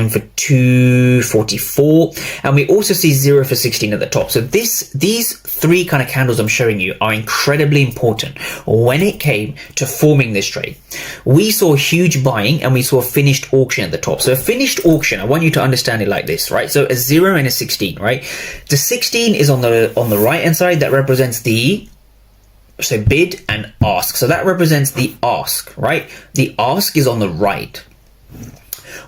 line for 244, and we also see 0 for 16 at the top. So these three kind of candles I'm showing you are incredibly important when it came to forming this trade. We saw huge buying and we saw a finished auction at the top. So a finished auction, I want you to understand it like this, right? So a 0 and a 16, right? The 16 is on the right hand side. That represents the bid and ask. So that represents the ask, right? The ask is on the right.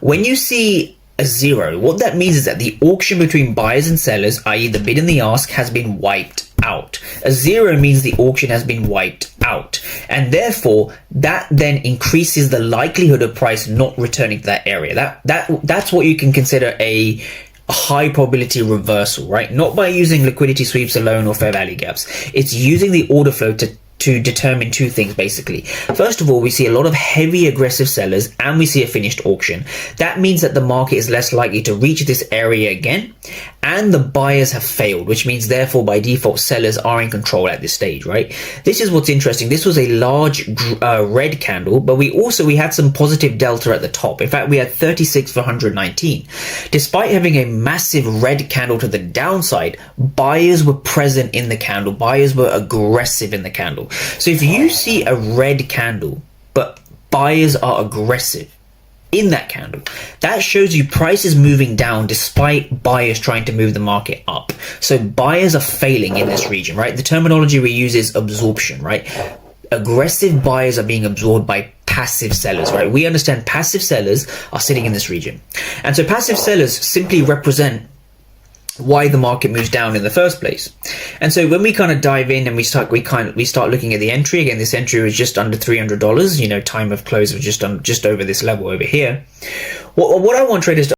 When you see a 0, what that means is that the auction between buyers and sellers, i.e. the bid and the ask, has been wiped out. A 0 means the auction has been wiped out, and therefore that then increases the likelihood of price not returning to that area. That's what you can consider a high probability reversal, right? Not by using liquidity sweeps alone or fair value gaps. It's using the order flow to determine two things, basically. First of all, we see a lot of heavy aggressive sellers and we see a finished auction. That means that the market is less likely to reach this area again, and the buyers have failed, which means therefore by default sellers are in control at this stage, right? This is what's interesting. This was a large red candle, but we had some positive delta at the top. In fact, we had 36 for 119. Despite having a massive red candle to the downside, buyers were present in the candle. Buyers were aggressive in the candle. So if you see a red candle, but buyers are aggressive in that candle, that shows you price is moving down despite buyers trying to move the market up. So buyers are failing in this region, right? The terminology we use is absorption, right? Aggressive buyers are being absorbed by passive sellers, right? We understand passive sellers are sitting in this region. And so passive sellers simply represent why the market moves down in the first place. And so when we kind of dive in and we start looking at the entry, again, this entry was just under $300, time of close was just over this level over here. What I want traders to